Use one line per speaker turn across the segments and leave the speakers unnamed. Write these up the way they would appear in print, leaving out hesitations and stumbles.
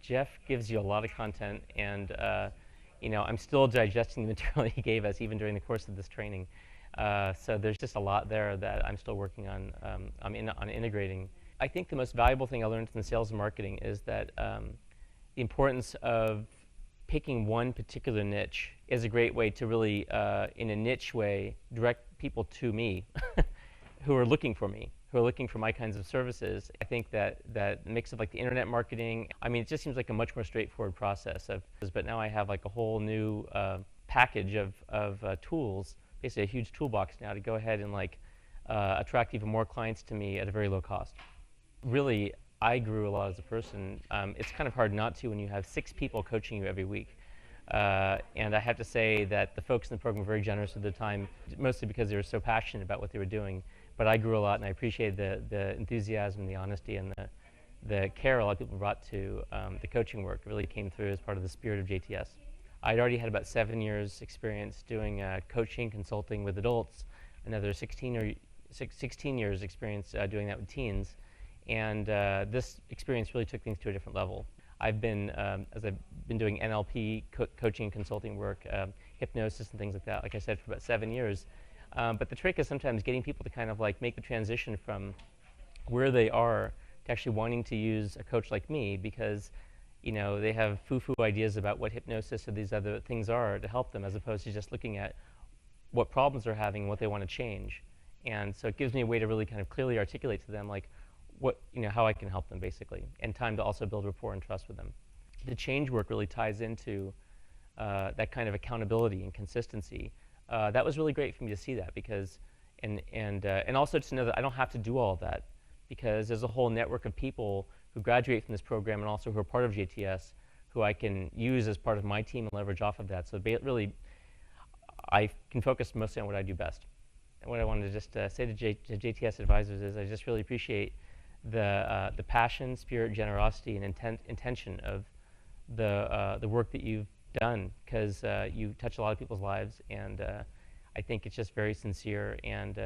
Jeff gives you a lot of content, and I'm still digesting the material he gave us even during the course of this training. So there's just a lot there that I'm still working on. On integrating. I think the most valuable thing I learned in sales and marketing is that the importance of picking one particular niche is a great way to really, in a niche way, direct people to me who are looking for me, who are looking for my kinds of services. I think that mix of like the internet marketing, it just seems like a much more straightforward process. But now I have like a whole new package of tools, basically a huge toolbox now to go ahead and attract even more clients to me at a very low cost. Really, I grew a lot as a person. It's kind of hard not to when you have 6 people coaching you every week. And I have to say that the folks in the program were very generous with their time, mostly because they were so passionate about what they were doing. But I grew a lot, and I appreciated the enthusiasm, the honesty, and the care a lot of people brought to the coaching work. It really came through as part of the spirit of JTS. I'd already had about 7 years experience doing coaching, consulting with adults, another 16 years experience doing that with teens. And this experience really took things to a different level. I've been, as I've been doing NLP coaching and consulting work, hypnosis and things like I said, for about 7 years. But the trick is sometimes getting people to kind of make the transition from where they are to actually wanting to use a coach like me, because they have foo-foo ideas about what hypnosis or these other things are to help them, as opposed to just looking at what problems they're having and what they want to change. And so it gives me a way to really kind of clearly articulate to them how I can help them, basically, and time to also build rapport and trust with them. The change work really ties into that kind of accountability and consistency. That was really great for me to see that, because, and also to know that I don't have to do all of that, because there's a whole network of people who graduate from this program and also who are part of JTS, who I can use as part of my team and leverage off of that. So really, I can focus mostly on what I do best. And what I wanted to just say to JTS advisors is I just really appreciate the passion, spirit, generosity, and intention of the work that you've done, because you touch a lot of people's lives, and I think it's just very sincere, and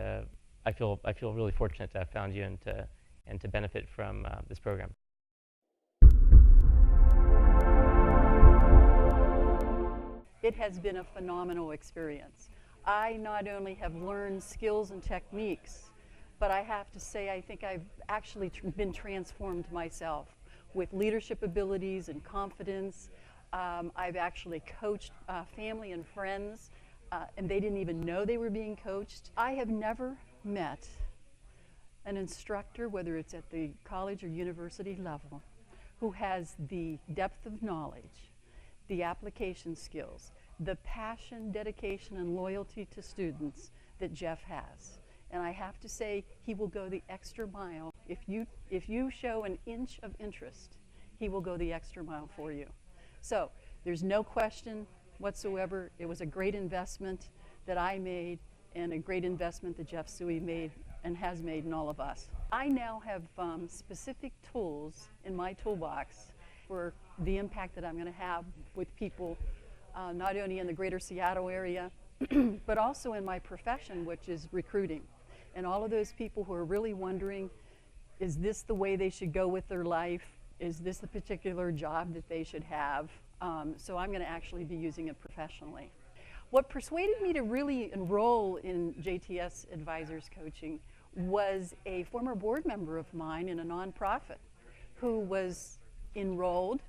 I feel really fortunate to have found you and to benefit from this program.
It has been a phenomenal experience. I not only have learned skills and techniques, but I have to say I think I've actually been transformed myself with leadership abilities and confidence. I've actually coached family and friends, and they didn't even know they were being coached. I have never met an instructor, whether it's at the college or university level, who has the depth of knowledge, the application skills, the passion, dedication, and loyalty to students that Jeff has. And I have to say, he will go the extra mile. If you show an inch of interest, he will go the extra mile for you. So there's no question whatsoever. It was a great investment that I made, and a great investment that Jeff Suey made and has made in all of us. I now have specific tools in my toolbox for the impact that I'm going to have with people, not only in the greater Seattle area, but also in my profession, which is recruiting. And all of those people who are really wondering, is this the way they should go with their life? Is this the particular job that they should have? So I'm going to actually be using it professionally. What persuaded me to really enroll in JTS Advisors Coaching was a former board member of mine in a nonprofit who was enrolled,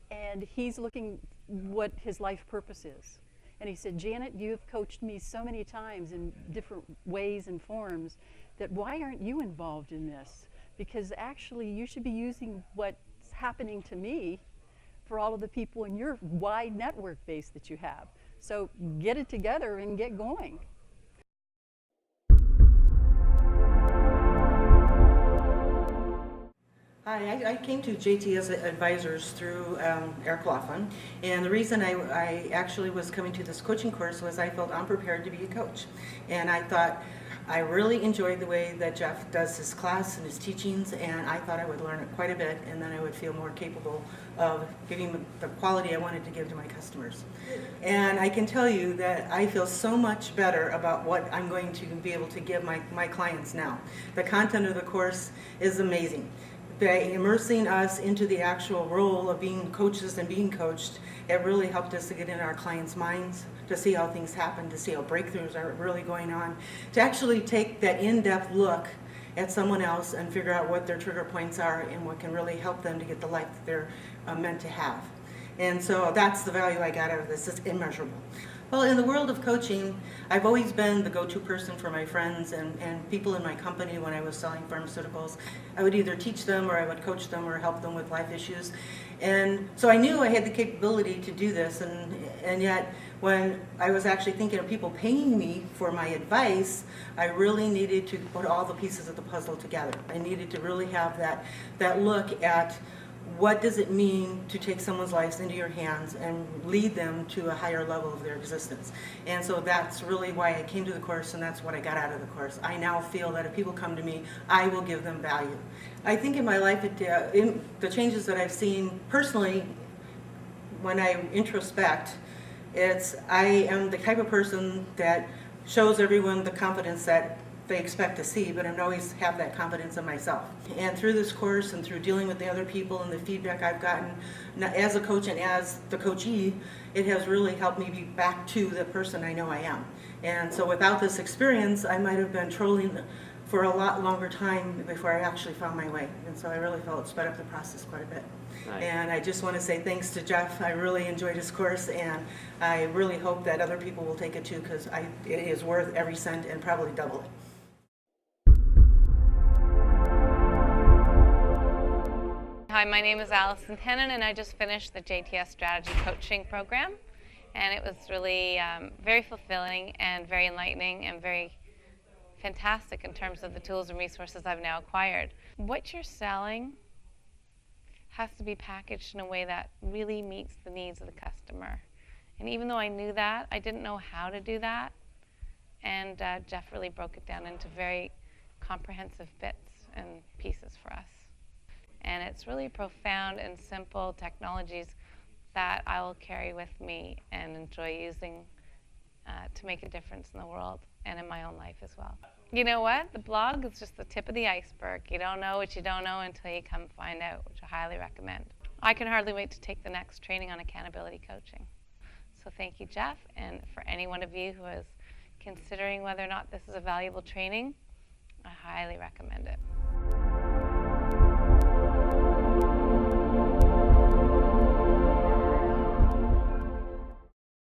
and he's looking what his life purpose is. And he said, Janet, you've coached me so many times in different ways and forms that why aren't you involved in this? Because actually you should be using what's happening to me for all of the people in your wide network base that you have. So get it together and get going.
Hi, I came to JTS Advisors through Eric Laughlin, and the reason I actually was coming to this coaching course was I felt unprepared to be a coach. And I thought I really enjoyed the way that Jeff does his class and his teachings, and I thought I would learn quite a bit, and then I would feel more capable of giving the quality I wanted to give to my customers. And I can tell you that I feel so much better about what I'm going to be able to give my clients now. The content of the course is amazing. by immersing us into the actual role of being coaches and being coached, it really helped us to get in our clients' minds, to see how things happen, to see how breakthroughs are really going on, to actually take that in-depth look at someone else and figure out what their trigger points are and what can really help them to get the life that they're meant to have. And so that's the value I got out of this. It's immeasurable. Well, in the world of coaching, I've always been the go-to person for my friends and people in my company when I was selling pharmaceuticals. I would either teach them or I would coach them or help them with life issues. And so I knew I had the capability to do this, and yet when I was actually thinking of people paying me for my advice, I really needed to put all the pieces of the puzzle together. I needed to really have that look at what does it mean to take someone's lives into your hands and lead them to a higher level of their existence. And so that's really why I came to the course, and that's what I got out of the course. I now feel that if people come to me, I will give them value. I think in my life, in the changes that I've seen personally, when I introspect, I am the type of person that shows everyone the confidence that they expect to see, but I don't always have that confidence in myself. And through this course and through dealing with the other people and the feedback I've gotten as a coach and as the coachee, it has really helped me be back to the person I know I am. And so without this experience, I might have been trolling for a lot longer time before I actually found my way. And so I really felt it sped up the process quite a bit. Nice. And I just want to say thanks to Jeff. I really enjoyed his course, and I really hope that other people will take it too, because it is worth every cent and probably double it.
Hi, my name is Allison Tennant, and I just finished the JTS Strategy Coaching Program, and it was really very fulfilling and very enlightening and very fantastic in terms of the tools and resources I've now acquired. What you're selling has to be packaged in a way that really meets the needs of the customer. And even though I knew that, I didn't know how to do that, and Jeff really broke it down into very comprehensive bits and pieces for us. And it's really profound and simple technologies that I will carry with me and enjoy using to make a difference in the world and in my own life as well. You know what? The blog is just the tip of the iceberg. You don't know what you don't know until you come find out, which I highly recommend. I can hardly wait to take the next training on accountability coaching. So thank you, Jeff. And for any one of you who is considering whether or not this is a valuable training, I highly recommend it.